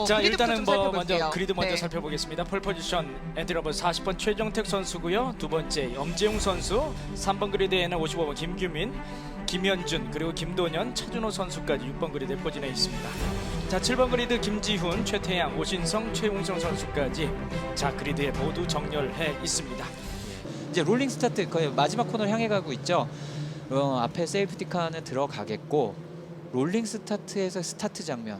자, 그리드부터 일단은 좀 뭐 살펴볼게요. 먼저 그리드 먼저 네. 살펴보겠습니다. 폴 포지션 엔트리버 40번 최정택 선수고요. 두 번째 엄재웅 선수, 3번 그리드에는 55번 김규민, 김현준, 그리고 김도년, 차준호 선수까지 6번 그리드에 포진해 있습니다. 자, 7번 그리드 김지훈, 최태양, 오신성, 최웅성 선수까지 자 그리드에 모두 정렬해 있습니다. 이제 롤링 스타트 거의 마지막 코너를 향해 가고 있죠. 앞에 세이프티카는 들어가겠고 롤링 스타트에서 스타트 장면.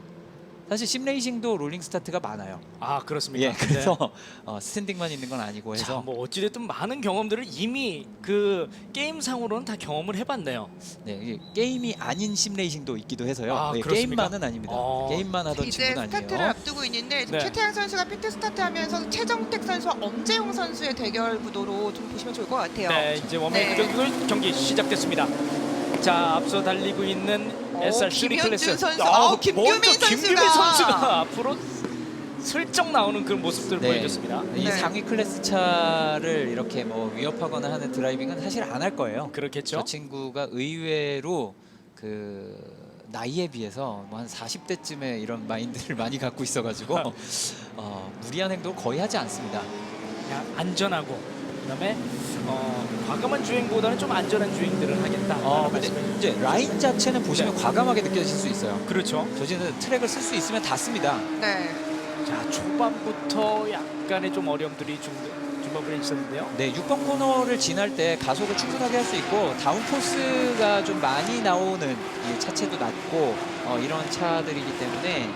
사실 심레이싱도 롤링 스타트가 많아요. 아, 그렇습니까? 예, 그래서 스탠딩만 있는 건 아니고 자, 해서 뭐 어찌됐든 많은 경험들을 이미 그 게임상으로는 다 경험을 해봤네요. 네, 이게 게임이 아닌 심레이싱도 있기도 해서요. 아, 네, 그렇습니까? 게임만은 아닙니다. 어. 게임만 하던 이제 친구는 스타트를 아니에요. 앞두고 있는데 지금 네. 최태양 선수가 피트 스타트하면서 최정택 선수와 엄재용 선수의 대결 구도로 좀 보시면 좋을 것 같아요. 네, 이제 원메이크 네. 경기 시작됐습니다. 자, 앞서 달리고 있는 SR3 김현준 클래스. 선수, 먼저 김규민 김규민 선수가 앞으로 슬쩍 나오는 그런 모습들을 네. 보여줬습니다. 이 네. 상위 클래스 차를 이렇게 뭐 위협하거나 하는 드라이빙은 사실 안 할 거예요. 그렇겠죠. 저 친구가 의외로 그 나이에 비해서 뭐 한 40대쯤에 이런 마인드를 많이 갖고 있어가지고 무리한 행동을 거의 하지 않습니다. 그냥 안전하고 그다음에 과감한 주행보다는 좀 안전한 주행들을 하겠다. 근데 이제 라인 자체는 보시면 네. 과감하게 느껴질 수 있어요. 그렇죠. 저지는 트랙을 쓸 수 있으면 다 씁니다. 네. 자, 초반부터 약간의 좀 어려움들이 중반부에 있었는데요. 네, 6번 코너를 지날 때 가속을 충분하게 할 수 있고 다운포스가 좀 많이 나오는 이 차체도 낮고 이런 차들이기 때문에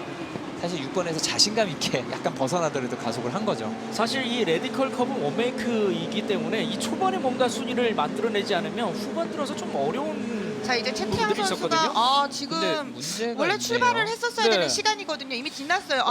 사실 6번에서 자신감 있게 약간 벗어나더라도 가속을 한 거죠. 사실 이 레디컬 컵은 원메이크이기 때문에 이 초반에 뭔가 순위를 만들어내지 않으면 후반 들어서 좀 어려운 자, 이제 최태양 부분들이 선수가 있었거든요. 지금 근데 문제가 원래 있네요. 출발을 했었어야 네. 되는 시간이거든요. 이미 지났어요.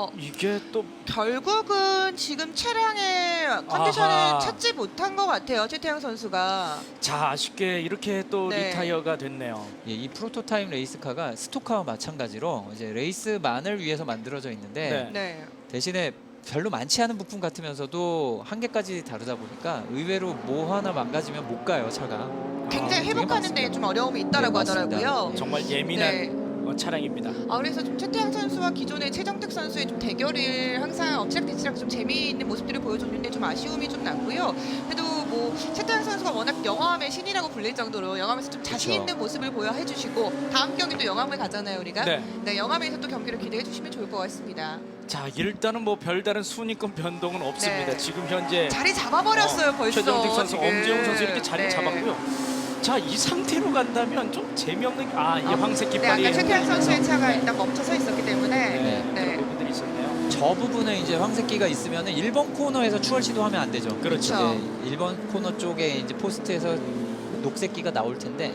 지금 이게 또 결국은 지금 차량의 컨디션을 아하. 찾지 못한 것 같아요. 최태양 선수가. 자, 아쉽게 이렇게 또 네. 리타이어가 됐네요. 예, 이 프로토타입 레이스카가 스토카와 마찬가지로 이제 레이스만을 위해서 만들어져 있는데 네. 네. 대신에 별로 많지 않은 부품 같으면서도 한 개까지 다루다 보니까 의외로 뭐 하나 망가지면 못 가요, 차가. 굉장히 그게 회복하는 데 맞습니다. 좀 어려움이 있다라고 네, 맞습니다. 하더라고요. 네. 정말 예민한 네. 차량입니다. 그래서 좀 최태양 선수와 기존의 최정택 선수의 좀 대결을 항상 엎치락뒤치락 좀 재미있는 모습들을 보여줬는데 좀 아쉬움이 좀 났고요. 그래도 뭐 최태양 선수가 워낙 영암의 신이라고 불릴 정도로 영암에서 좀 자신 그렇죠. 있는 모습을 보여주시고 다음 경기 또 영암을 가잖아요, 우리가. 네. 영암에서 또 경기를 기대해 주시면 좋을 것 같습니다. 자, 일단은 뭐 별다른 순위권 변동은 없습니다. 네. 지금 현재 자리 잡아버렸어요, 벌써. 최정택 선수, 지금. 엄재웅 선수 이렇게 자리 네. 잡았고요. 자, 이 상태로 간다면 좀 재미없는 이 황색 네, 깃발이 아까 최태양 선수의 차가 일단 멈춰서 있었기 때문에 네, 네. 그런 부분들이 있었네요. 저 부분에 이제 황새끼가 있으면 1번 코너에서 추월 시도하면 안 되죠. 그렇죠. 네, 1번 코너 쪽에 이제 포스트에서 녹색기가 나올 텐데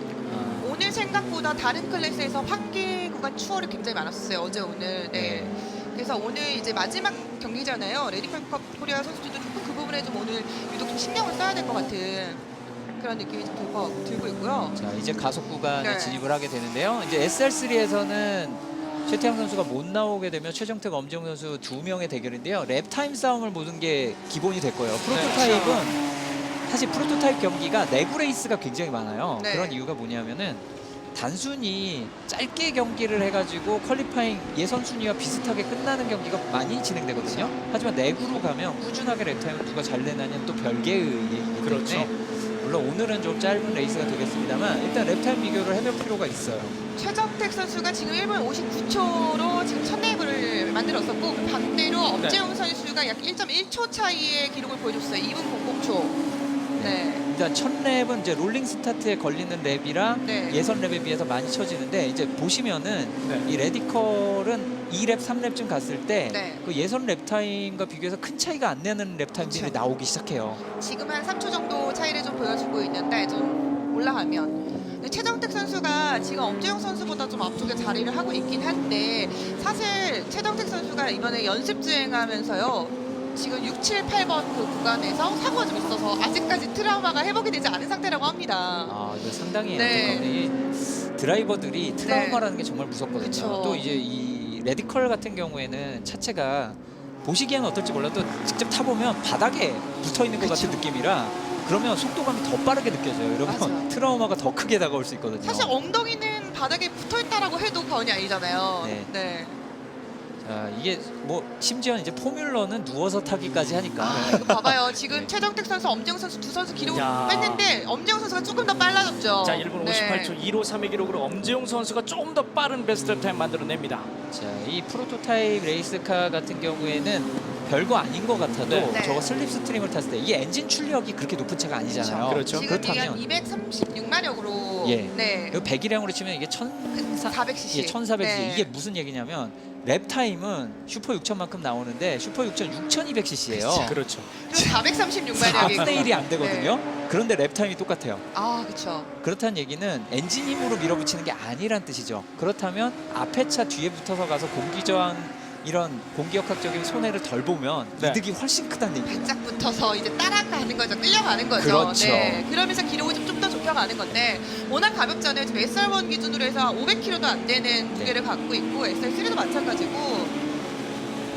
오늘 생각보다 다른 클래스에서 환기 구간 추월이 굉장히 많았어요. 어제 오늘. 네. 그래서 오늘 이제 마지막 경기잖아요. 레디컬컵 코리아 선수들도 조금 그 부분에 좀 오늘 유독 좀 신경을 써야 될 것 같은 그런 느낌이 좀 들고 있고요. 자 이제 가속 구간에 네. 진입을 하게 되는데요. 이제 SR3에서는 최태양 선수가 못 나오게 되면 최정택, 엄지용 선수 두 명의 대결인데요. 랩 타임 싸움을 보는 게 기본이 될 거예요. 프로토타입은 사실 프로토타입 경기가 내구 레이스가 굉장히 많아요. 네. 그런 이유가 뭐냐면은 단순히 짧게 경기를 해가지고 퀄리파잉 예선 순위와 비슷하게 끝나는 경기가 많이 진행되거든요. 하지만 내구로 가면 꾸준하게 랩타임을 누가 잘 내냐는 또 별개의 얘기이기 그렇죠. 때문에 물론 오늘은 좀 짧은 레이스가 되겠습니다만 일단 랩타임 비교를 해볼 필요가 있어요. 최정택 선수가 지금 1분 59초로 지금 첫 랩을 만들었었고 반대로 엄재용 선수가 약 1.1초 차이의 기록을 보여줬어요. 2분 00초. 네. 일단 첫 랩은 이제 롤링 스타트에 걸리는 랩이랑 네. 예선 랩에 비해서 많이 쳐지는데 이제 보시면은 네. 이 레디컬은 2랩, 3랩쯤 갔을 때 그 네. 예선 랩 타임과 비교해서 큰 차이가 안 나는 랩 타임들이 그렇죠. 나오기 시작해요. 지금 한 3초 정도 차이를 좀 보여주고 있는데 좀 올라가면 근데 최정택 선수가 지금 엄재용 선수보다 좀 앞쪽에 자리를 하고 있긴 한데 사실 최정택 선수가 이번에 연습 주행하면서요 지금 6, 7, 8번 그 구간에서 사고가 좀 있어서 아직까지 트라우마가 회복이 되지 않은 상태라고 합니다. 아, 이거 상당히 네. 안타깝네. 이 드라이버들이 트라우마라는 게 정말 무섭거든요. 그쵸. 또 이제 이 레디컬 같은 경우에는 차체가 보시기에는 어떨지 몰라도 직접 타보면 바닥에 붙어 있는 것 같은 느낌이라 그러면 속도감이 더 빠르게 느껴져요. 이러면 맞아요. 트라우마가 더 크게 다가올 수 있거든요. 사실 엉덩이는 바닥에 붙어 있다라고 해도 과언이 아니잖아요. 네. 네. 이게 뭐 심지어 이제 포뮬러는 누워서 타기까지 하니까 아, 이거 봐봐요. 지금 최정택 선수, 엄지영 선수 두 선수 기록을 야. 뺐는데 엄지영 선수가 조금 더 빨라졌죠. 자 1분 58초 153의 기록으로 엄지용 선수가 조금 더 빠른 베스트 타임 만들어냅니다. 자, 이 프로토타입 레이스카 같은 경우에는 별거 아닌 것 같아도 네. 저거 슬립 스트림을 탔을 때 이게 엔진 출력이 그렇게 높은 차가 아니잖아요. 그렇죠. 지금 이게 그렇다면 한 236마력으로 예. 네. 이거 배기량으로 치면 이게 400cc. 예, 1400cc. 네. 이게 무슨 얘기냐면 랩 타임은 슈퍼 6000만큼 나오는데 슈퍼 6000 6200cc예요. 그렇죠. 그리고 436마력이고 4분의 1이 안 되거든요. 그런데 랩 타임이 똑같아요. 아, 그렇죠. 그렇다는 얘기는 엔진 힘으로 밀어붙이는 게 아니란 뜻이죠. 그렇다면 앞에 차 뒤에 붙어서 가서 공기 저항 이런 공기역학적인 손해를 덜 보면 네. 이득이 훨씬 크다는 얘기예요. 바짝 붙어서 이제 따라가는 거죠. 끌려가는 거죠. 그렇죠. 네. 그러면서 기록이 좀 더 좁혀가는 건데 워낙 가볍잖아요. 지금 SR1 기준으로 해서 500kg도 안 되는 무게를 갖고 있고 SR3도 마찬가지고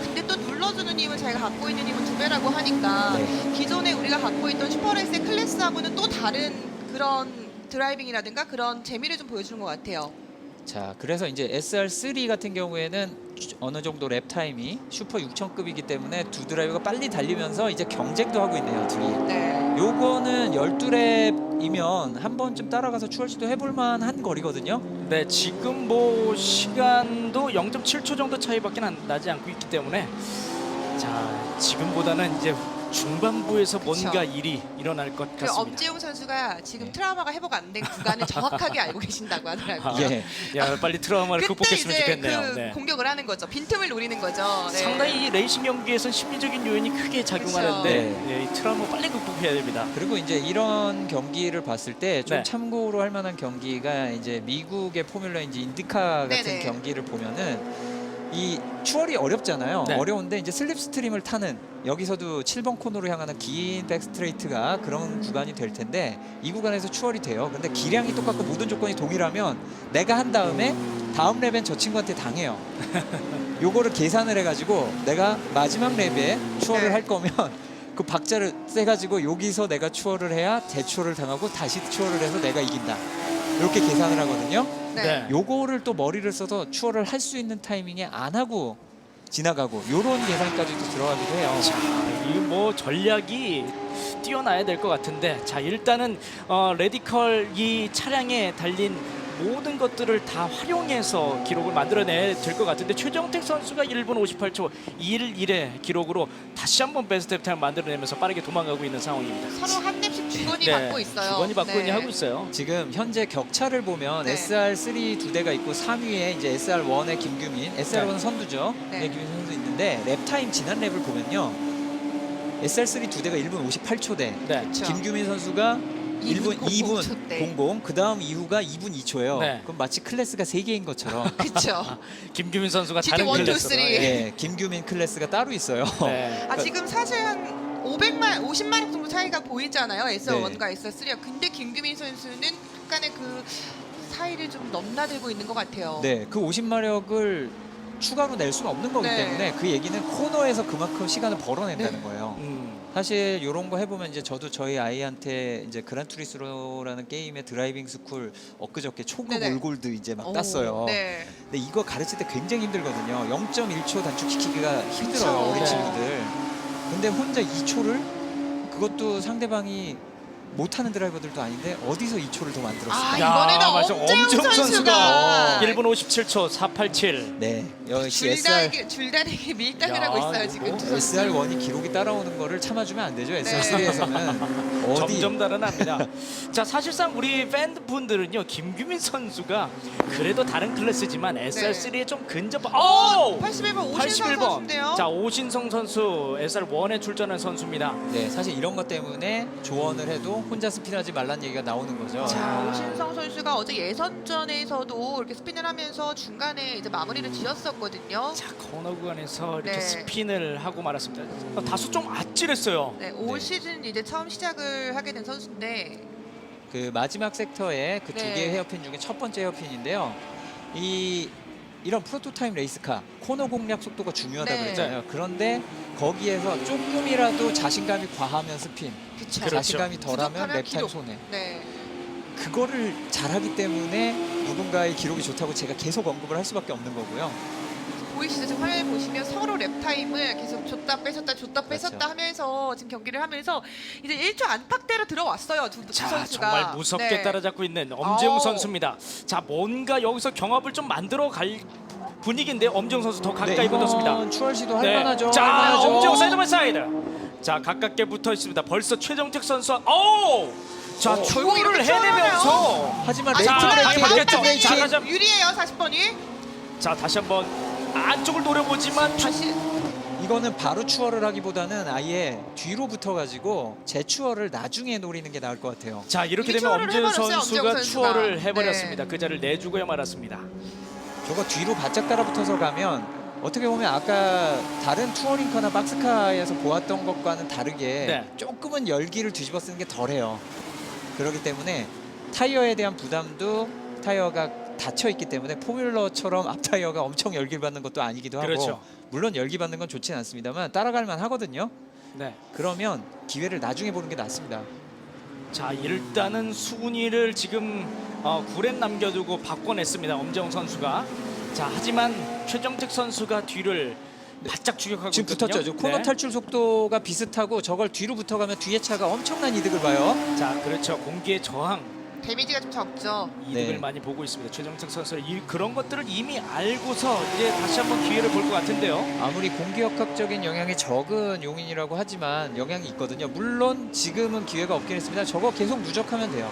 근데 또 눌러주는 힘은 자기가 갖고 있는 힘은 2배라고 하니까 네. 기존에 우리가 갖고 있던 슈퍼레이스의 클래스하고는 또 다른 그런 드라이빙이라든가 그런 재미를 좀 보여주는 것 같아요. 자, 그래서 이제 SR3 같은 경우에는 어느 정도 랩 타임이 슈퍼 6000급이기 때문에 두 드라이버가 빨리 달리면서 이제 경쟁도 하고 있네요, 둘이. 네. 요거는 12랩이면 한 번쯤 따라가서 추월시도 해볼 만한 거리거든요. 네 지금 뭐 시간도 0.7초 정도 차이밖에 나지 않고 있기 때문에 자 지금보다는 이제 중반부에서 그쵸. 뭔가 일이 일어날 것 그 같습니다. 엄지용 선수가 지금 네. 트라우마가 회복 안 된 구간을 정확하게 알고 계신다고 하더라고요. 예. 야 빨리 트라우마를 그때 극복했으면 이제 좋겠네요. 그 네. 공격을 하는 거죠. 빈틈을 노리는 거죠. 네. 상당히 이 레이싱 경기에서는 심리적인 요인이 크게 작용하는데 그쵸. 예, 이 트라우마 빨리 극복해야 됩니다. 그리고 이제 이런 경기를 봤을 때 좀 네. 참고로 할 만한 경기가 이제 미국의 포뮬러인지 인디카 같은 네네. 경기를 보면은 이 추월이 어렵잖아요. 네. 어려운데 이제 슬립 스트림을 타는 여기서도 7번 코너로 향하는 긴 백스트레이트가 그런 구간이 될 텐데 이 구간에서 추월이 돼요. 근데 기량이 똑같고 모든 조건이 동일하면 내가 한 다음에 다음 랩엔 저 친구한테 당해요. 요거를 계산을 해가지고 내가 마지막 랩에 추월을 네. 할 거면 그 박자를 세가지고 여기서 내가 추월을 해야 대추월을 당하고 다시 추월을 해서 내가 이긴다. 이렇게 계산을 하거든요. 네. 요거를 또 머리를 써서 추월을 할 수 있는 타이밍에 안 하고 지나가고 요런 계산까지도 들어가기도 해요. 자, 이 뭐 전략이 뛰어나야 될 것 같은데 자 일단은 레디컬 이 차량에 달린 모든 것들을 다 활용해서 기록을 만들어내야 될 것 같은데 최정택 선수가 1분 58초 21의 기록으로 다시 한번 베스트 타임 만들어내면서 빠르게 도망가고 있는 상황입니다. 서로 한 랩씩 주거니 네, 받고 있어요. 주거니 받거니 네. 하고 있어요. 지금 현재 격차를 보면 네. SR3 두 대가 있고 3위에 이제 SR1의 김규민, SR1은 선두죠. 네. 네. 김규민 선수 있는데 랩 타임 지난 랩을 보면요. SR3 두 대가 1분 58초대. 네. 그렇죠. 김규민 선수가 1분 2분 00초 00. 그 다음 이후가 2분 2초예요. 네. 그럼 마치 클래스가 3개인 것처럼. 그렇죠. 김규민 선수가 GT 다른 1, 2, 클래스로 3. 예, 김규민 클래스가 따로 있어요. 네. 아 지금 사실 한 50마력 정도 차이가 보이잖아요. SR1과 SR3가. 근데 김규민 선수는 약간의 그 사이를 좀 넘나들고 있는 것 같아요. 네, 그 50마력을 추가로 낼 수는 없는 거기 네. 때문에 그 얘기는 코너에서 그만큼 시간을 벌어낸다는 네. 거예요. 음. 사실 이런 거 해보면 이제 저도 저희 아이한테 이제 그란투리스로라는 게임의 드라이빙 스쿨 엊그저께 초급 네네. 올골드 이제 막 오, 땄어요. 네. 근데 이거 가르칠 때 굉장히 힘들거든요. 0.1초 단축시키기가 힘들어요, 그쵸. 어린 네. 친구들. 근데 혼자 2초를 그것도 상대방이 못하는 드라이버들도 아닌데 어디서 2초를 더 만들었을까? 아 야, 이번에는 맞아. 엄재웅 엄재웅 선수가 1분 57초 487. 네, 역시 SR 줄다리기 밀당을 야, 하고 있어요 이거 지금 뭐 두 선수. SR1이 기록이 따라오는 거를 참아주면 안 되죠. SR3에서는 어디 점점 달아납니다. 자 사실상 우리 팬분들은요 김규민 선수가 그래도 다른 클래스지만 SR3에 좀 근접한. 오! 81번 오신성 선수인데요. 자 오신성 선수 SR1에 출전한 선수입니다. 네, 사실 이런 것 때문에 조언을 해도 혼자 스핀하지 말란 얘기가 나오는 거죠. 자, 오신성 선수가 어제 예선전에서도 이렇게 스핀을 하면서 중간에 이제 마무리를 지었었거든요. 자 코너 구간에서 이렇게 네. 스핀을 하고 말았습니다. 다소 좀 아찔했어요. 네, 올 네. 시즌 이제 처음 시작을 하게 된 선수인데 그 마지막 섹터에 그 두 네. 개의 헤어핀 중에 첫 번째 헤어핀인데요. 이런 프로토타입 레이스카 코너 공략 속도가 중요하다고 네. 그랬잖아요. 그런데 거기에서 조금이라도 자신감이 과하면 스핀, 그쵸. 그렇죠. 자신감이 덜하면 부족하면 랩타임 기록. 손해. 네. 그거를 잘하기 때문에 누군가의 기록이 좋다고 제가 계속 언급을 할 수밖에 없는 거고요. 보이시죠? 지금 화면을 보시면 서로 랩 타임을 계속 줬다 뺏었다 줬다 뺏었다 그렇죠. 하면서 지금 경기를 하면서 이제 1초 안팎대로 들어왔어요. 두 자, 선수가. 정말 무섭게 네. 따라잡고 있는 엄재웅 아우. 선수입니다. 자, 뭔가 여기서 경합을 좀 만들어 갈 분위기인데 엄재웅 선수 더 가까이 이번 붙었습니다. 추월 시도 네. 할만하죠. 자, 할만하죠. 엄재웅 사이드 바이 사이드. 자, 가깝게 붙어 있습니다. 벌써 최정택 선수와 오! 자, 오, 추월을 이렇게 해내면서 하지만 아, 레이트 자, 브레이킹, 다음 레이트 점. 브레이킹. 자, 가자. 유리해요. 40번이. 자, 다시 한번 안쪽을 노려보지만 다시 이거는 바로 추월을 하기보다는 아예 뒤로 붙어가지고 재추월을 나중에 노리는 게 나을 것 같아요. 자, 이렇게 이미 되면 추월을 엄재웅 해버렸어요, 선수가 엄재웅 선수가. 추월을 해버렸습니다. 네. 그 자를 내주고야 말았습니다. 저거 뒤로 바짝 따라붙어서 가면 어떻게 보면 아까 다른 투어링카나 박스카에서 보았던 것과는 다르게 네. 조금은 열기를 뒤집어 쓰는 게 덜해요. 그렇기 때문에 타이어에 대한 부담도 타이어가 닫혀 있기 때문에 포뮬러처럼 앞 타이어가 엄청 열기를 받는 것도 아니기도 하고 그렇죠. 물론 열기 받는 건 좋진 않습니다만 따라갈 만 하거든요. 네. 그러면 기회를 나중에 보는 게 낫습니다. 자, 일단은 수근이를 지금 9렙 남겨두고 바꿔냈습니다. 엄재웅 선수가. 자, 하지만 최정택 선수가 뒤를 바짝 추격하고 지금 있거든요. 붙었죠. 지금 코너 네. 탈출 속도가 비슷하고 저걸 뒤로 붙어가면 뒤에 차가 엄청난 이득을 봐요. 자, 그렇죠. 공기의 저항 데미지가 좀 적죠. 이득을 네. 많이 보고 있습니다. 최정택 선수 그런 것들을 이미 알고서 이제 다시 한번 기회를 볼 것 같은데요. 아무리 공기역학적인 영향이 적은 용인이라고 하지만 영향이 있거든요. 물론 지금은 기회가 없긴 했습니다. 저거 계속 누적하면 돼요.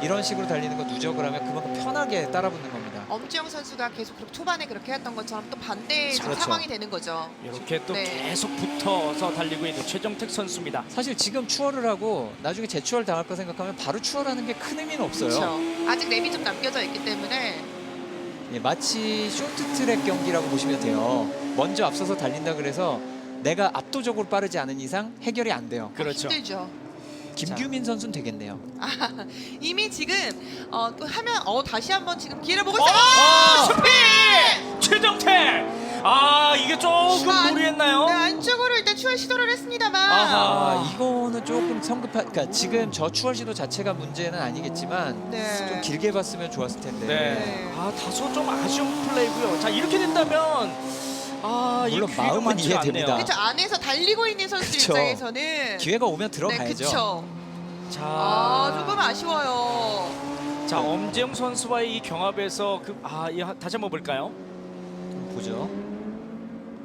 이런 식으로 달리는 거 누적을 하면 그만큼 편하게 따라붙는 겁니다. 엄지영 선수가 계속 그렇게 초반에 그렇게 했던 것처럼 또 반대의 지금 그렇죠. 상황이 되는 거죠. 이렇게 또 네. 계속 붙어서 달리고 있는 최정택 선수입니다. 사실 지금 추월을 하고 나중에 재추월 당할 거 생각하면 바로 추월하는 게 큰 의미는 없어요. 그렇죠. 아직 랩이 좀 남겨져 있기 때문에 예, 마치 쇼트트랙 경기라고 보시면 돼요. 먼저 앞서서 달린다 그래서 내가 압도적으로 빠르지 않은 이상 해결이 안 돼요. 그렇죠. 힘들죠. 김규민 선수는 되겠네요. 이미 지금 또 하면 다시 한번 지금 기회를 보고 있어요. 스피! 최정택! 이게 조금 안- 무리했나요? 네, 안쪽으로 일단 추월 시도를 했습니다만 아하. 이거는 조금 성급한. 그러니까 지금 저 추월 시도 자체가 문제는 아니겠지만 네. 좀 길게 봤으면 좋았을 텐데. 네. 다소 좀 아쉬운 플레이고요. 자, 이렇게 된다면 이 물론 기회가 마음은 많지가 이해됩니다. 않네요. 그쵸, 안에서 달리고 있는 선수 그쵸. 입장에서는 기회가 오면 네, 들어가야죠. 그쵸. 자, 조금 아쉬워요. 자, 엄재웅 선수와의 이 경합에서 다시 한번 볼까요? 보죠.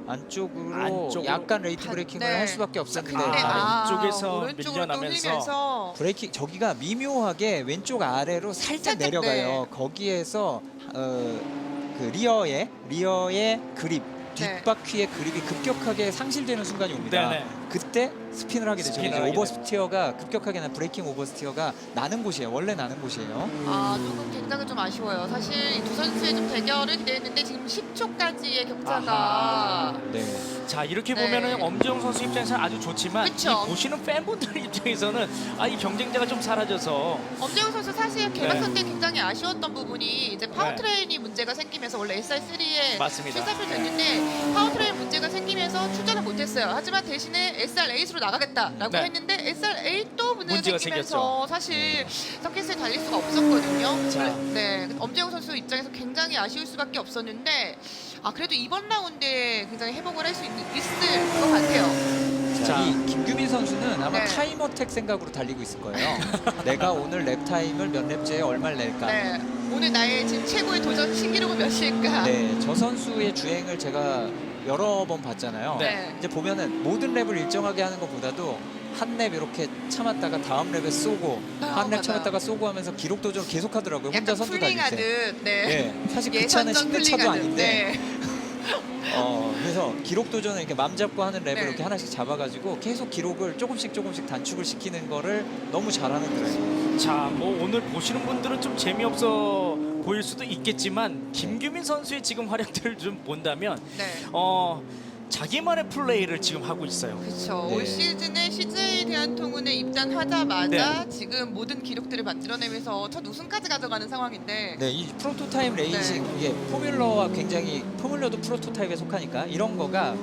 안쪽으로 안쪽으로. 약간 레이트 브레이킹을 네. 할 수밖에 없었는데 근데 아래쪽에서 오른쪽으로 또 밀려나면서 흘리면서 브레이킹 저기가 미묘하게 왼쪽 아래로 살짝 살짝, 내려가요. 거기에서 그 리어의 그립 네. 뒷바퀴의 그립이 급격하게 상실되는 순간이 옵니다. 네네. 그때 스핀을 하게 되죠. 스핀을 이제 하게 오버스티어가 급격하게 나 브레이킹 오버스티어가 나는 곳이에요. 원래 나는 곳이에요. 조금 굉장히 좀 아쉬워요. 사실 이 두 선수의 좀 대결을 기대했는데 지금 10초까지의 격차가 아하. 네. 자, 이렇게 네. 보면은 엄재웅 선수 입장에서는 아주 좋지만 그쵸. 이 보시는 팬분들 입장에서는 이 경쟁자가 좀 사라져서 엄재웅 선수 사실 개막전 네. 때 굉장히 아쉬웠던 부분이 이제 파워트레인이 문제가 생기면서 원래 SR3에 맞습니다. 출사표 됐는데 파워트레인 문제가 생기면서 출전을 못했어요. 하지만 대신에 SR8으로 나가겠다라고 네. 했는데 SR8도 문제가 문제가 생기면서 사실 서킷을 달릴 수가 없었거든요. 자. 네, 엄재웅 선수 입장에서 굉장히 아쉬울 수밖에 없었는데 그래도 이번 라운드에 굉장히 회복을 할 수 있을 것 같아요. 자, 자. 이 김규민 선수는 아마 네. 타임 어택 생각으로 달리고 있을 거예요. 내가 오늘 랩 타임을 몇 랩째에 얼마를 낼까. 네, 오늘 나의 지금 최고의 도전 신기록은 몇일까? 네, 저 선수의 주행을 제가 여러 번 봤잖아요. 네. 이제 보면은 모든 랩을 일정하게 하는 것보다도 한 랩 이렇게 참았다가 다음 랩에 쏘고 한 랩 맞아요. 참았다가 쏘고 하면서 기록 도전 계속 하더라고요. 혼자 약간 선두 달릴 때. 풀링하듯, 네. 네, 사실 그 차는 예선전 싱글차도 풀링하듯, 아닌데 네. 그래서 기록 도전을 이렇게 맘 잡고 하는 랩을 네. 이렇게 하나씩 잡아가지고 계속 기록을 조금씩 단축을 시키는 거를 너무 잘하는 드라이버. 자, 뭐 오늘 보시는 분들은 좀 재미없어 보일 수도 있겠지만 김규민 선수의 지금 활약들을 좀 본다면 네. 자기만의 플레이를 지금 하고 있어요. 그렇죠. 네. 올 시즌에 CJ 대한통운에 입단하자마자 네. 지금 모든 기록들을 만들어내면서 첫 우승까지 가져가는 상황인데 네, 이 프로토타입 레이싱 이게 포뮬러와 굉장히 포뮬러도 프로토타입에 속하니까 이런 거가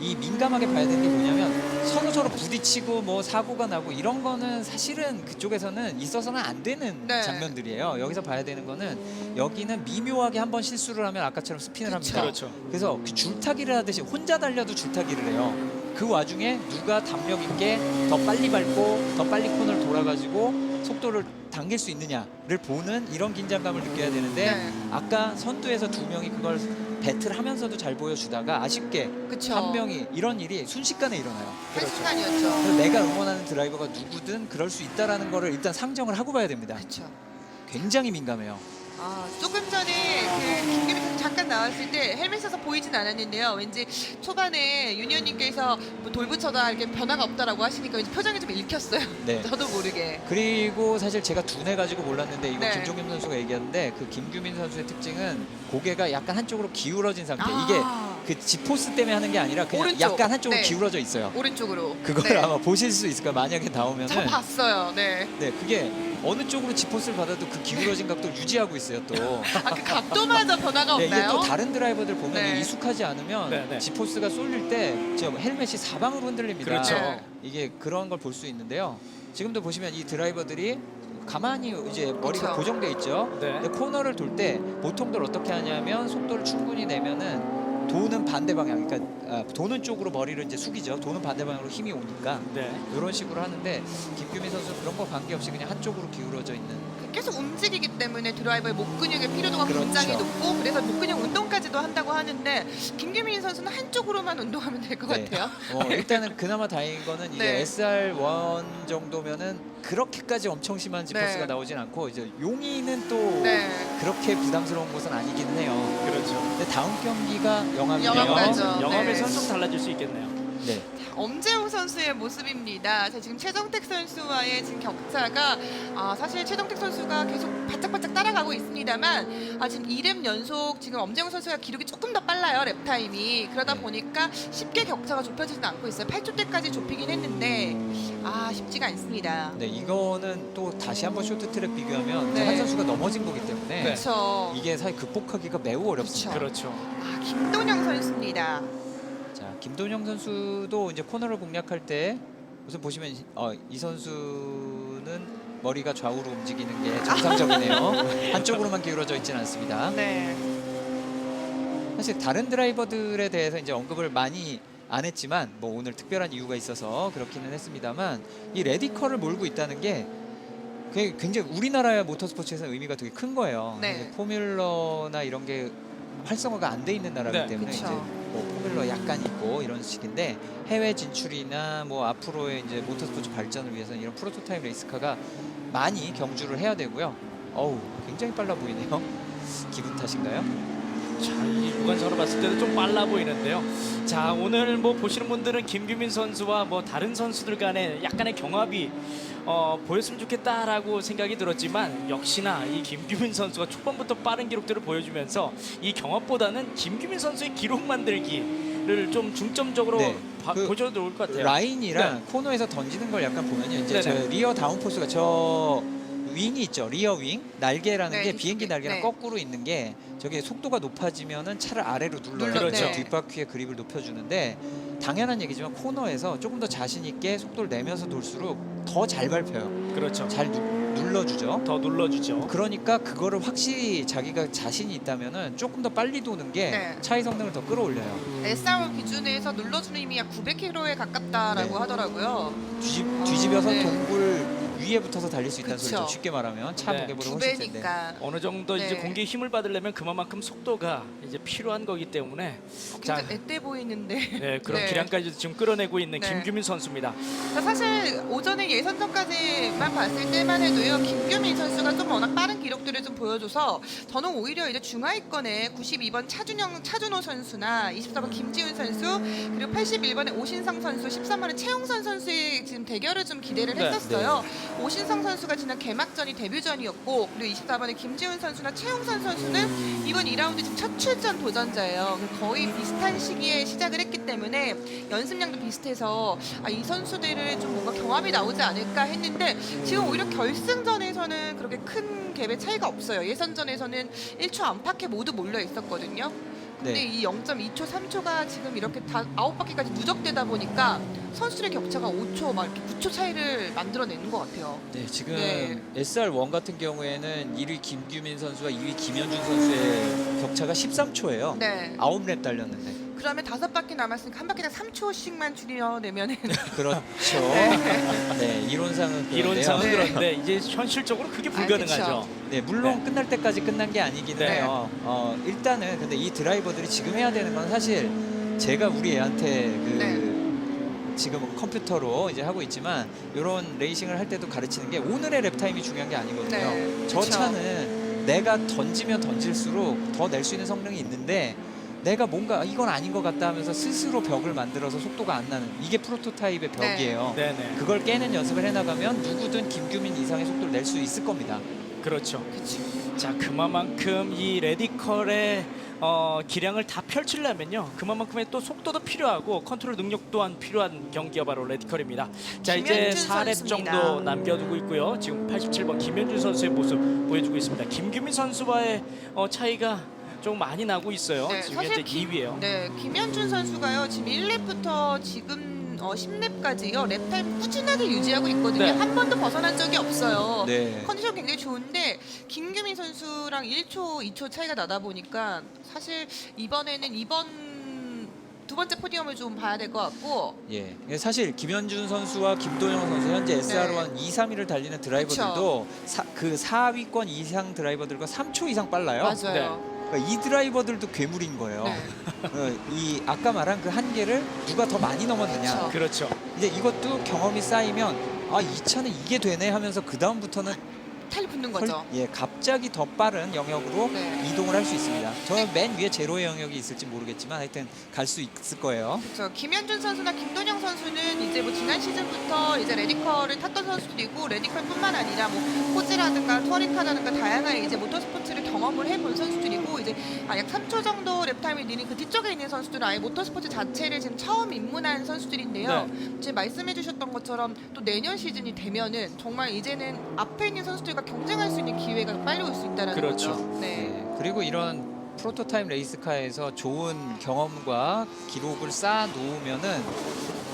이 민감하게 봐야 되는 게 뭐냐면 서로 부딪히고 뭐 사고가 나고 이런 거는 사실은 그쪽에서는 있어서는 안 되는 네. 장면들이에요. 여기서 봐야 되는 거는 여기는 미묘하게 한번 실수를 하면 아까처럼 스핀을 그쵸. 합니다. 그렇죠. 그래서 그 줄타기를 하듯이 혼자 달려도 줄타기를 해요. 그 와중에 누가 담력 있게 더 빨리 밟고 더 빨리 코너를 돌아가지고 속도를 당길 수 있느냐를 보는 이런 긴장감을 느껴야 되는데 네. 아까 선두에서 두 명이 그걸 배틀하면서도 잘 보여주다가 아쉽게 그쵸. 한 명이 이런 일이 순식간에 일어나요. 한순간이었죠. 그래서 내가 응원하는 드라이버가 누구든 그럴 수 있다라는 거를 일단 상정을 하고 봐야 됩니다. 그렇죠. 굉장히 민감해요. 아, 조금 전에 그 김규민 선수 잠깐 나왔을 때 헬멧에서 보이진 않았는데요. 왠지 초반에 유니언님께서 뭐 돌부처다 이렇게 변화가 없다라고 하시니까 왠지 표정이 좀 읽혔어요. 네. 저도 모르게. 그리고 사실 제가 둔해 가지고 몰랐는데 이거 네. 김종겸 선수가 얘기하는데 그 김규민 선수의 특징은 고개가 약간 한쪽으로 기울어진 상태. 아. 이게 그 지포스 때문에 하는 게 아니라 그냥 오른쪽. 약간 한쪽으로 네. 기울어져 있어요. 오른쪽으로. 그걸 네. 아마 보실 수 있을 거예요. 만약에 나오면은 저 봤어요. 네. 네, 그게 어느 쪽으로 지포스를 받아도 그 기울어진 각도를 유지하고 있어요, 또. 아, 그 각도마다 변화가 네, 이게 없나요? 또 다른 드라이버들 보면 네. 익숙하지 않으면 네, 네. 지포스가 쏠릴 때 저 헬멧이 사방으로 흔들립니다. 그렇죠. 네. 이게 그런 걸 볼 수 있는데요. 지금도 보시면 이 드라이버들이 가만히 이제 머리가 그렇죠. 고정돼 있죠. 네. 근데 코너를 돌 때 보통들 어떻게 하냐면 속도를 충분히 내면은 도는 반대 방향, 그러니까 도는 쪽으로 머리를 이제 숙이죠. 도는 반대 방향으로 힘이 오니까 네. 이런 식으로 하는데 김규민 선수 그런 거 관계없이 그냥 한쪽으로 기울어져 있는. 계속 움직이기 때문에 드라이버의 목 근육의 피로도가 그렇죠. 굉장히 높고 그래서 목 근육 운동까지도 한다고 하는데 김규민 선수는 한쪽으로만 운동하면 될 것 네. 같아요. 일단은 그나마 다행인 거는 이제 네. SR1 정도면은 그렇게까지 엄청 심한 지퍼스가 네. 나오진 않고 이제 용인은 또 네. 그렇게 부담스러운 곳은 아니기는 해요. 그렇죠. 근데 다음 경기가 영암이네요. 영암까지. 가죠. 영암에서는 네. 좀 달라질 수 있겠네요. 네. 엄재웅 선수의 모습입니다. 자, 지금 최정택 선수와의 지금 격차가 사실 최정택 선수가 계속 바짝바짝 따라가고 있습니다만 지금 2랩 연속 지금 엄재웅 선수가 기록이 조금 더 빨라요. 랩 타임이. 그러다 네. 보니까 쉽게 격차가 좁혀지진 않고 있어요. 8초대까지 좁히긴 했는데 쉽지가 않습니다. 네, 이거는 또 다시 한번 쇼트트랙 비교하면 이제 네. 한 선수가 넘어진 거기 때문에 그렇죠. 이게 사실 극복하기가 매우 어렵습니다. 그렇죠. 김동영 선수입니다. 자, 김돈영 선수도 이제 코너를 공략할 때 우선 보시면 이 선수는 머리가 좌우로 움직이는 게 정상적이네요. 한쪽으로만 기울어져 있지는 않습니다. 네. 사실 다른 드라이버들에 대해서 이제 언급을 많이 안 했지만 뭐 오늘 특별한 이유가 있어서 그렇기는 했습니다만 이 레디컬을 몰고 있다는 게 굉장히 우리나라의 모터스포츠에서 의미가 되게 큰 거예요. 네. 이제 포뮬러나 이런 게 활성화가 안 돼 있는 나라이기 네. 때문에 그쵸. 이제 뭐 포뮬러 약간 있고 이런 식인데 해외 진출이나 뭐 앞으로의 이제 모터스포츠 발전을 위해서는 이런 프로토타입 레이스카가 많이 경주를 해야 되고요. 어우, 굉장히 빨라 보이네요. 기분 탓인가요? 자, 이 구간상으로 봤을 때도 좀 빨라 보이는데요. 자, 오늘 뭐 보시는 분들은 김규민 선수와 뭐 다른 선수들 간에 약간의 경합이 보였으면 좋겠다라고 생각이 들었지만 역시나 이 김규민 선수가 초반부터 빠른 기록들을 보여주면서 이 경합보다는 김규민 선수의 기록 만들기를 좀 중점적으로 네. 보셔도 좋을 것 같아요. 라인이랑 코너에서 던지는 걸 약간 보면요. 이제 저 네네. 리어 다운포스가 저 윙이 있죠. 리어 윙 날개라는 네, 게 비행기 날개랑 네. 거꾸로 있는 게 저게 속도가 높아지면은 차를 아래로 눌러요. 그렇죠. 네. 뒷바퀴의 그립을 높여주는데 당연한 얘기지만 코너에서 조금 더 자신 있게 속도를 내면서 돌수록 더 잘 밟혀요. 그렇죠. 잘 눌러주죠. 더 눌러주죠. 그러니까 그거를 확실히 자기가 자신이 있다면은 조금 더 빨리 도는 게 네. 차의 성능을 더 끌어올려요. SR 기준에서 눌러주는 힘이 약 900km에 가깝다라고 네. 하더라고요. 뒤집어서 네. 동굴 위에 붙어서 달릴 수 있다는 그쵸. 소리죠. 쉽게 말하면 차 네. 무게보다 두 훨씬 센데. 배니까. 어느 정도 이제 네. 공기에 힘을 받으려면 그만큼 속도가 이제 필요한 거기 때문에 자, 굉장히 앳돼 보이는데. 네, 그런 네. 기량까지 지금 끌어내고 있는 네. 김규민 선수입니다. 사실 오전에 예선전까지만 봤을 때만 해도요, 김규민 선수가 좀 워낙 빠른 기록들을 좀 보여줘서 저는 오히려 이제 중하위권에 92번 차준호 선수나 24번 김지훈 선수 그리고 81번에 오신성 선수, 13번에 최용선 선수의 지금 대결을 좀 기대를 네, 했었어요. 오신성 선수가 지난 개막전이 데뷔전이었고 그리고 24번에 김지훈 선수나 최용선 선수는 이번 2라운드 지금 첫 출전 도전자예요. 거의 비슷한 시기에 시작을 했기 때문에 연습량도 비슷해서 이 선수들을 좀 뭔가 경합이 나오지 않을까 했는데 지금 오히려 결승전에서는 그렇게 큰 갭의 차이가 없어요. 예선전에서는 1초 안팎에 모두 몰려 있었거든요. 근데 네. 이 0.2초, 3초가 지금 이렇게 다 9바퀴까지 누적되다 보니까 선수들의 격차가 5초, 막 이렇게 9초 차이를 만들어내는 것 같아요. 네, 지금 네. SR1 같은 경우에는 1위 김규민 선수와 2위 김현준 선수의 격차가 13초예요. 네. 9랩 달렸는데. 그러면 5바퀴 남았으니까 한 바퀴당 3초씩만 줄여내면은 그렇죠. 네, 이론상은 그런데요. 이론상은 네. 그런데 이제 현실적으로 그게 불가능하죠. 네, 물론 네. 끝날 때까지 끝난 게 아니긴 네. 해요. 일단은 근데 이 드라이버들이 지금 해야 되는 건 사실 제가 우리 애한테 지금 컴퓨터로 이제 하고 있지만 이런 레이싱을 할 때도 가르치는 게 오늘의 랩 타임이 중요한 게 아니거든요. 네, 저 그쵸. 차는 내가 던지면 던질수록 더 낼 수 있는 성능이 있는데 내가 뭔가 이건 아닌 것 같다 하면서 스스로 벽을 만들어서 속도가 안 나는 이게 프로토타입의 벽이에요. 네네. 그걸 깨는 연습을 해나가면 누구든 김규민 이상의 속도를 낼 수 있을 겁니다. 그렇죠. 그치. 자, 그만큼 이 레디컬의 기량을 다 펼치려면요, 그만큼의 또 속도도 필요하고 컨트롤 능력 또한 필요한 경기가 바로 레디컬입니다. 자, 이제 김현준 4렙 선수입니다. 정도 남겨두고 있고요. 지금 87번 김현준 선수의 모습 보여주고 있습니다. 김규민 선수와의 차이가 좀 많이 나고 있어요. 네, 지금 사실 현재 2위예요. 네, 김현준 선수가요. 지금 1렙부터 지금 10렙까지요. 랩타임 꾸준하게 유지하고 있거든요. 네. 한 번도 벗어난 적이 없어요. 네. 컨디션 굉장히 좋은데 김규민 선수랑 1초, 2초 차이가 나다 보니까 사실 이번에는 이번 두 번째 포디움을 좀 봐야 될 것 같고. 예. 사실 김현준 선수와 김도영 선수 현재 SR1 2, 3위를 달리는 드라이버들도 그 4위권 이상 드라이버들과 3초 이상 빨라요. 맞아요. 그러니까 이 드라이버들도 괴물인 거예요. 네. 이 아까 말한 그 한계를 누가 더 많이 넘었느냐. 그렇죠. 이제 이것도 경험이 쌓이면 아, 이 차는 이게 되네 하면서 그 다음부터는 탈 붙는 거죠. 갑자기 더 빠른 영역으로 네. 이동을 할 수 있습니다. 저는 맨 위에 제로의 영역이 있을지 모르겠지만 하여튼 갈 수 있을 거예요. 그렇죠. 김현준 선수나 김돈영 선수는 이제 뭐 지난 시즌부터 이제 레디컬을 탔던 선수들이고 레디컬뿐만 아니라 뭐 포즈라든가 투어링카라든가 다양한 이제 모터스포츠를 경험을 해본 선수들이고 이제 약 3초 정도 랩타임이 느린 그 뒤쪽에 있는 선수들은 아예 모터스포츠 자체를 지금 처음 입문한 선수들인데요. 지금 말씀해주셨던 것처럼 또 내년 시즌이 되면은 정말 이제는 앞에 있는 선수들과 경쟁할 수 있는 기회가 빨리 올 수 있다는 그렇죠. 거죠. 네. 네. 그리고 이런 프로토타입 레이스카에서 좋은 경험과 기록을 쌓아 놓으면은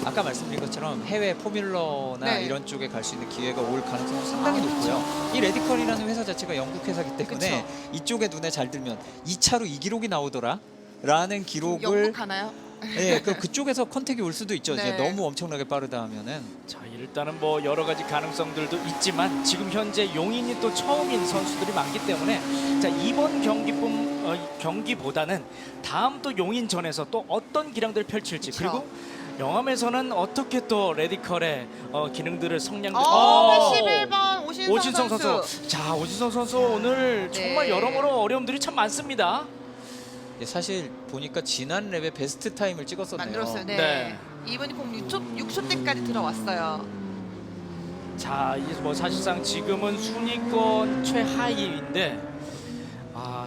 아까 말씀드린 것처럼 해외 포뮬러나 네. 이런 쪽에 갈 수 있는 기회가 올 가능성이 상당히 높고요. 이 레디컬이라는 회사 자체가 영국 회사이기 때문에 이쪽에 눈에 잘 들면 이 차로 이 기록이 나오더라 라는 기록을 영국 가나요? 네, 그쪽에서 컨택이 올 수도 있죠. 이제 네. 너무 엄청나게 빠르다 하면은. 자, 일단은 뭐 여러 가지 가능성들도 있지만 지금 현재 용인이 또 처음인 선수들이 많기 때문에 자, 이번 경기보다는 다음 또 용인전에서 또 어떤 기량들을 펼칠지 그쵸. 그리고 영암에서는 어떻게 또 레디컬의 기능들을 성량들 81번 오신성, 오진성 선수. 자, 오진성 선수 오늘 네. 정말 여러모로 어려움들이 참 많습니다. 예, 사실 보니까 지난 랩에 베스트 타임을 찍었었네요. 만들었어요. 네. 네. 이번이 공 6초 대까지 들어왔어요. 자, 이제 뭐 사실상 지금은 순위권 최하위인데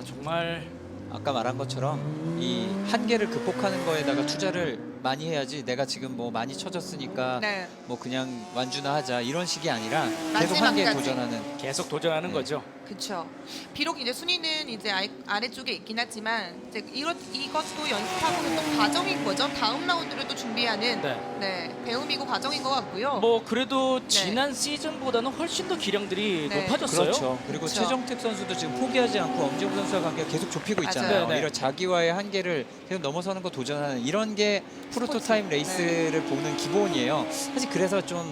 정말 아까 말한 것처럼 이 한계를 극복하는 거에다가 투자를 많이 해야지 내가 지금 뭐 많이 쳐졌으니까 네. 뭐 그냥 완주나 하자 이런 식이 아니라 계속 한계에 마지막까지. 도전하는. 계속 도전하는 네. 거죠. 그렇죠. 비록 이제 순위는 이제 아래쪽에 있긴 하지만 이제 이것도 연습하고 있는 과정인 거죠. 다음 라운드를 또 준비하는 네. 배움이고 과정인 것 같고요. 뭐 그래도 지난 시즌보다는 훨씬 더 기량들이 네. 높아졌어요. 그렇죠. 그리고 그렇죠. 최정택 선수도 지금 포기하지 않고 엄지웅 선수와 관계가 계속 좁히고 있잖아요. 맞아요. 네. 이런 자기와의 한계를 계속 넘어서는 거 도전하는 이런 게 프로토타임 레이스를 보는 기본이에요. 사실 그래서 좀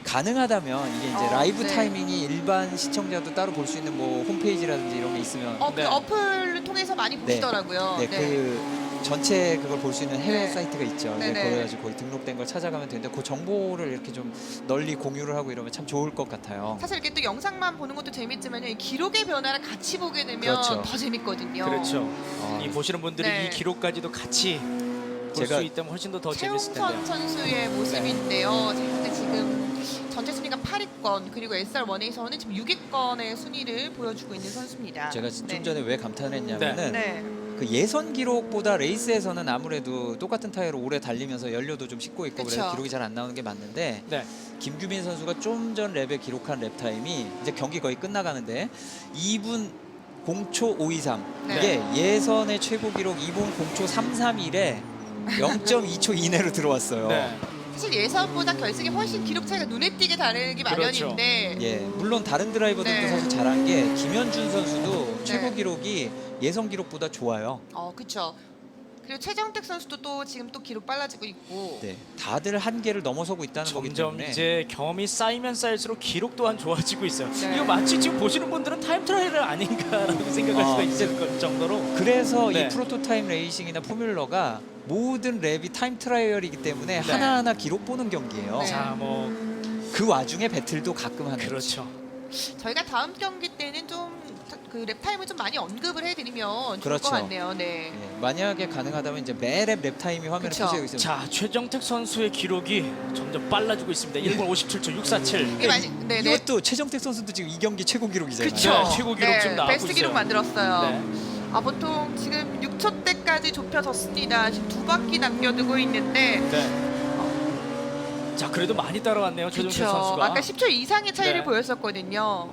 가능하다면 이게 이제 라이브 네. 타이밍이 일반 시청자도 따로 볼 수 있는 뭐 홈페이지라든지 이런 게 있으면 그 네. 어플을 통해서 많이 보시더라고요. 네, 그 전체 그걸 볼 수 있는 해외 네. 사이트가 있죠. 네네. 거기 가지고 거기 등록된 걸 찾아가면 되는데 그 정보를 이렇게 좀 널리 공유를 하고 이러면 참 좋을 것 같아요. 사실 이렇게 또 영상만 보는 것도 재밌지만요. 이 기록의 변화를 같이 보게 되면 그렇죠. 더 재밌거든요. 그렇죠. 이 보시는 분들이 네. 이 기록까지도 같이 볼 제가 수 있다면 훨씬 더 재밌을 텐데요. 최홍선 선수의 모습인데요. 현재 지금 전체 순위가 8위권 그리고 SR1에서는 지금 6위권의 순위를 보여주고 있는 선수입니다. 제가 좀 전에 왜 감탄했냐면은 네. 그 예선 기록보다 레이스에서는 아무래도 똑같은 타이어로 오래 달리면서 연료도 좀 싣고 있고 그래서 그쵸. 기록이 잘 안 나오는 게 맞는데 네. 김규민 선수가 좀 전 랩에 기록한 랩 타임이 이제 경기 거의 끝나가는데 2분 0초 523. 네. 이게 예선의 최고 기록 이번 0초 331에 0.2초 이내로 들어왔어요. 네. 사실 예선보다 결승이 훨씬 기록 차이가 눈에 띄게 다르기 그렇죠. 마련인데 예, 물론 다른 드라이버들도 네. 사실 잘한 게 김현준 선수도 네. 최고 기록이 예선 기록보다 좋아요. 그렇죠. 그리고 최정택 선수도 또 지금 또 기록 빨라지고 있고 네, 다들 한계를 넘어서고 있다는 거기 점점 때문에 이제 경험이 쌓이면 쌓일수록 기록 또한 좋아지고 있어요. 네. 이거 마치 지금 보시는 분들은 타임 트라이얼 아닌가라고 생각할 수가 있을 정도로 그래서 네. 이 프로토타임 레이싱이나 포뮬러가 모든 랩이 타임 트라이얼이기 때문에 네. 하나하나 기록 보는 경기예요. 네. 자, 뭐 그 와중에 배틀도 가끔 하는 그렇죠. 저희가 다음 경기 때는 좀 그 랩타임을 좀 많이 언급을 해드리면 좋을 그렇죠. 것 같네요. 네. 예, 만약에 가능하다면 이제 매랩 랩타임이 화면에 그쵸. 표시되고 있습니다. 자, 최정택 선수의 기록이 점점 빨라지고 있습니다. 1분 57초 647. 이게 많이 네, 네. 이것도 최정택 선수도 지금 이 경기 최고 기록이잖아요. 그쵸. 그쵸. 최고 기록 지금 나오고 베스트 기록 있어요. 만들었어요. 네. 보통 지금 6초대까지 좁혀졌습니다. 지금 2바퀴 남겨두고 있는데 네. 자, 그래도 많이 따라왔네요. 최정택 그렇죠. 선수가. 아까 10초 이상의 차이를 네. 보였었거든요.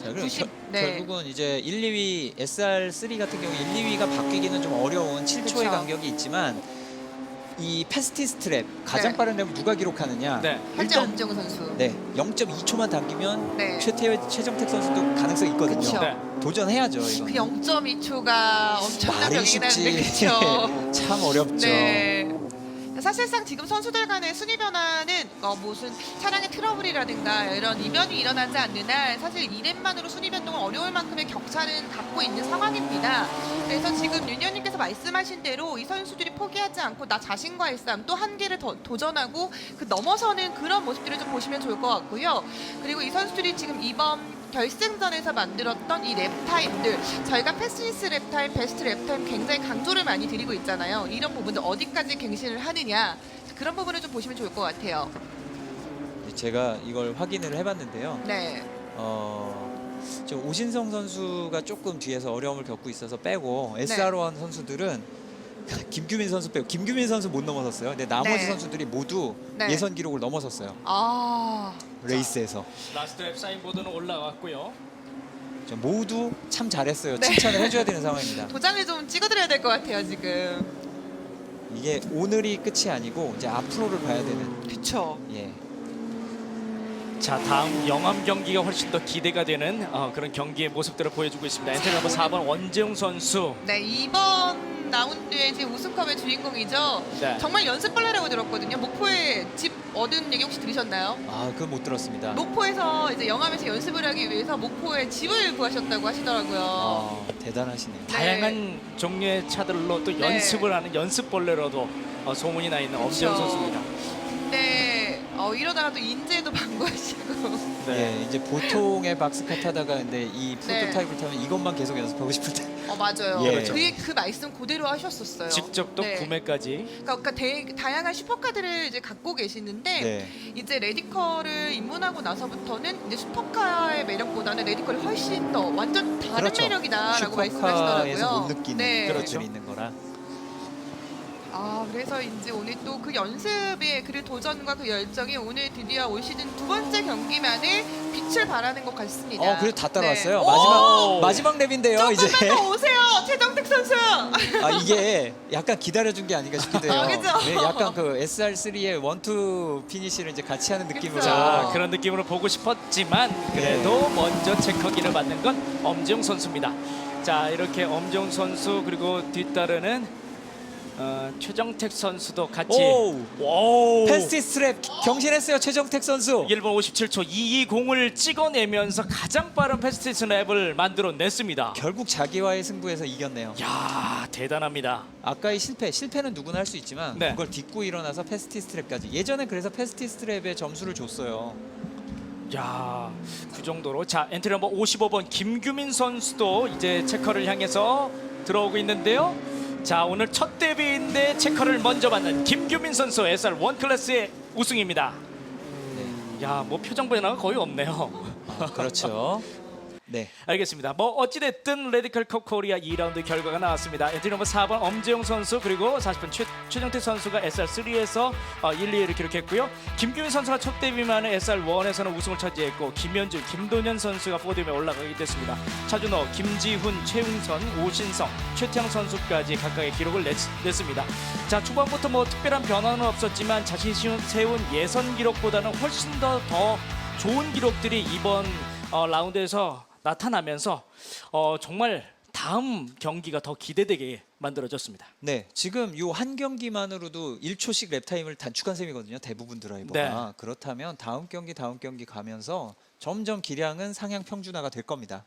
자, 그럼 90, 네. 결국은 이제 1, 2위 SR3 같은 경우 1, 2위가 바뀌기는 좀 어려운 7초의 그쵸. 간격이 있지만 이 패스티스트 랩 가장 네. 빠른 랩을 누가 기록하느냐? 네. 현재 엄정우 선수. 네, 0.2초만 당기면 네. 최정택 선수도 가능성이 있거든요. 그쵸. 네. 도전해야죠. 이건. 그 0.2초가 엄청난 말은 격이긴 쉽지 한데 그렇죠. 참 어렵죠. 네. 사실상 지금 선수들 간의 순위 변화는 무슨 차량의 트러블이라든가 이런 이변이 일어나지 않는 한 사실 2렙만으로 순위 변동은 어려울 만큼의 격차는 갖고 있는 상황입니다. 그래서 지금 윤현님께서 말씀하신 대로 이 선수들이 포기하지 않고 나 자신과의 싸움 또 한계를 더 도전하고 그 넘어서는 그런 모습들을 좀 보시면 좋을 것 같고요. 그리고 이 선수들이 지금 이번 결승전에서 만들었던 이 랩타임들 저희가 패스니스 랩타임, 베스트 랩타임 굉장히 강조를 많이 드리고 있잖아요. 이런 부분들 어디까지 갱신을 하느냐 그런 부분을 좀 보시면 좋을 것 같아요. 제가 이걸 확인을 해봤는데요. 네. 저 오신성 선수가 조금 뒤에서 어려움을 겪고 있어서 빼고 SR1 선수들은 김규민 선수 빼고 김규민 선수 못 넘어섰어요. 근데 나머지 네. 선수들이 모두 네. 예선 기록을 넘어섰어요. 아, 레이스에서. 라스트 랩 사인보드는 올라왔고요. 저 모두 참 잘했어요. 네. 칭찬을 해줘야 되는 상황입니다. 도장을 좀 찍어드려야 될 것 같아요 지금. 이게 오늘이 끝이 아니고 이제 앞으로를 봐야 되는. 그쵸. 예. 자, 다음 영암 경기가 훨씬 더 기대가 되는 그런 경기의 모습들을 보여주고 있습니다. 엔트리 넘버 4번 원재웅 선수. 네, 이번 라운드의 지금 우승컵의 주인공이죠. 네. 정말 연습벌레라고 들었거든요. 목포에 집 얻은 얘기 혹시 들으셨나요? 아, 그건 못 들었습니다. 목포에서 이제 영암에서 연습을 하기 위해서 목포에 집을 구하셨다고 하시더라고요. 아, 대단하시네요. 다양한 종류의 차들로 또 네. 연습을 하는 연습벌레로도 소문이 나 있는 엄재웅 그쵸. 선수입니다. 근데 이러다가 또 인재도 방구하시고. 네. 예, 이제 보통의 박스카 타다가 근데 이 네. 프로토타입을 타면 이것만 계속 연습하고 싶을 때. 맞아요. 예. 그 말씀 그대로 하셨었어요. 직접 또 네. 구매까지. 그러니까 다양한 슈퍼카들을 이제 갖고 계시는데 네. 이제 레디컬을 입문하고 나서부터는 이제 슈퍼카의 매력보다는 레디컬이 훨씬 더 완전 다른 그렇죠. 매력이다라고 슈퍼카에서 말씀하시더라고요. 못 느끼는 네. 그런 것들이 있는 거라. 그래서 이제 오늘 또 그 연습의 그 도전과 그 열정이 오늘 드디어 올 시즌 두 번째 경기만을 빛을 발하는 것 같습니다. 그래도 다 따라왔어요. 네. 마지막 랩인데요, 이제. 조금만 더 오세요, 최정택 선수. 이게 약간 기다려준 게 아닌가 싶기도 해요. 그죠? 네, 약간 그 SR3의 원투 피니시를 이제 같이 하는 느낌으로. 그쵸. 자, 그런 느낌으로 보고 싶었지만 그래도 먼저 체커기를 받는 건 엄재웅 선수입니다. 자, 이렇게 엄재웅 선수 그리고 뒤따르는 최정택 선수도 같이 오! 패스티스 랩 경신했어요, 최정택 선수. 1분 57초 220을 찍어내면서 가장 빠른 패스티스 랩을 만들어냈습니다. 결국 자기와의 승부에서 이겼네요. 야, 대단합니다. 아까의 실패는 누구나 할 수 있지만 네. 그걸 딛고 일어나서 패스티스 랩까지. 예전에 그래서 패스티스 랩에 점수를 줬어요. 야, 그 정도로. 자, 엔트리 넘버 55번 김규민 선수도 이제 체커를 향해서 들어오고 있는데요. 자, 오늘 첫 데뷔인데 체커를 먼저 받는 김규민 선수 SR1 클래스의 우승입니다. 네. 야, 뭐 표정 변화가 거의 없네요. 그렇죠. 네. 알겠습니다. 뭐 어찌됐든 레디컬 컵 코리아 2라운드 결과가 나왔습니다. 엔트리 넘버 4번 엄재용 선수 그리고 40번 최정태 선수가 SR3에서 1, 2위를 기록했고요. 김규민 선수가 첫 데뷔만에 SR1에서는 우승을 차지했고 김현준, 김도년 선수가 포디움에 올라가게 됐습니다. 차준호, 김지훈, 최웅선, 오신성, 최태양 선수까지 각각의 기록을 냈습니다. 자, 초반부터 뭐 특별한 변화는 없었지만 자신이 세운 예선 기록보다는 훨씬 더 좋은 기록들이 이번 라운드에서 나타나면서 정말 다음 경기가 더 기대되게 만들어졌습니다. 네, 지금 요 한 경기만으로도 1초씩 랩타임을 단축한 셈이거든요. 대부분 드라이버가. 네. 그렇다면 다음 경기 가면서 점점 기량은 상향 평준화가 될 겁니다.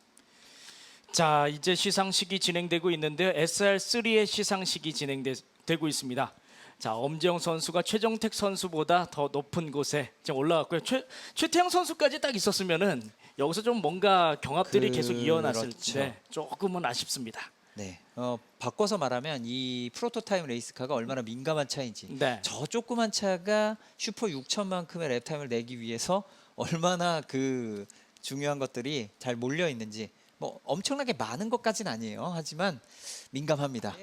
자, 이제 시상식이 진행되고 있는데요. SR3의 시상식이 진행되고 있습니다. 자, 엄재영 선수가 최정택 선수보다 더 높은 곳에 지금 올라갔고요. 최태양 선수까지 딱 있었으면은 여기서 좀 뭔가 경합들이 계속 이어났을 그렇죠. 때 조금은 아쉽습니다. 네, 바꿔서 말하면 이 프로토타입 레이스카가 얼마나 민감한 차인지, 네. 저 조그만 차가 슈퍼 6천만큼의 랩타임을 내기 위해서 얼마나 그 중요한 것들이 잘 몰려 있는지. 뭐 엄청나게 많은 것까지는 아니에요. 하지만 민감합니다.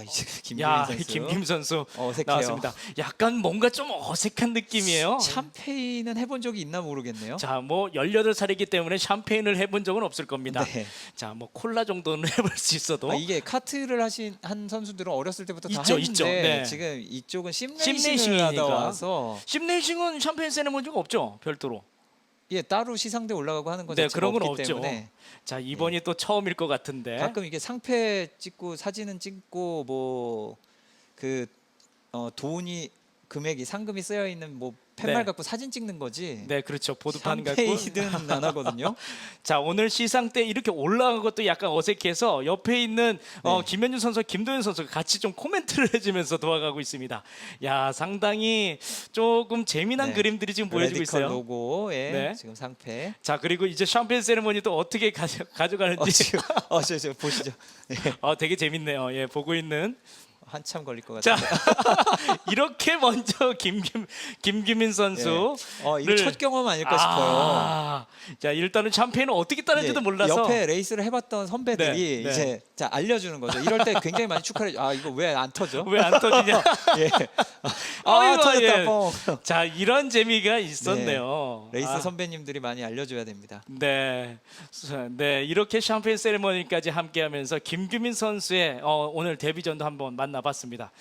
이제 김규민 야, 선수 김김 선수 어색해요. 나왔습니다. 약간 뭔가 좀 어색한 느낌이에요. 샴페인은 해본 적이 있나 모르겠네요. 자, 뭐 18살이기 때문에 샴페인을 해본 적은 없을 겁니다. 네. 자, 뭐 콜라 정도는 해볼 수 있어도 이게 카트를 한 선수들은 어렸을 때부터 다 있죠, 했는데 있죠. 네. 지금 이쪽은 심레이싱이니까. 심레이싱을 하다 와서 심레이싱은 샴페인 세레모니가 없죠, 별도로. 따로 시상대 올라가고 하는 건 네, 자체가 그런 건 없기 없죠. 때문에 자, 이번이 또 처음일 것 같은데. 가끔 이게 상패 찍고 사진은 찍고 뭐 그 돈이 금액이 상금이 쓰여 있는 뭐 팻말 네. 갖고 사진 찍는 거지. 네, 그렇죠. 보드판 갖고. 샴페인은 안 하거든요. 자, 오늘 시상 때 이렇게 올라간 것도 약간 어색해서 옆에 있는 김현준 선수, 김도현 선수가 같이 좀 코멘트를 해주면서 도와가고 있습니다. 야, 상당히 조금 재미난 네. 그림들이 지금 보여지고 레디컬 있어요. 로고에 네. 지금 상패. 자, 그리고 이제 샴페인 세레모니도 어떻게 가져가는지 지금 저 보시죠. 네. 되게 재밌네요. 예, 보고 있는. 한참 걸릴 것 자, 같아요. 이렇게 먼저 김규민 선수. 이거 첫 경험 아닐까 싶어요. 자, 일단은 샴페인을 어떻게 따는지도 예, 몰라서. 옆에 레이스를 해봤던 선배들이 네, 네. 이제 알려주는 거죠. 이럴 때 굉장히 많이 축하를. 이거 왜 안 터져? 왜 안 터지냐? 예. 아이고, 터졌다. 예. 뻥. 자, 이런 재미가 있었네요. 레이스 선배님들이 많이 알려줘야 됩니다. 네, 이렇게 샴페인 세레머니까지 함께하면서 김규민 선수의 오늘 데뷔전도 한번 만나봤습니다.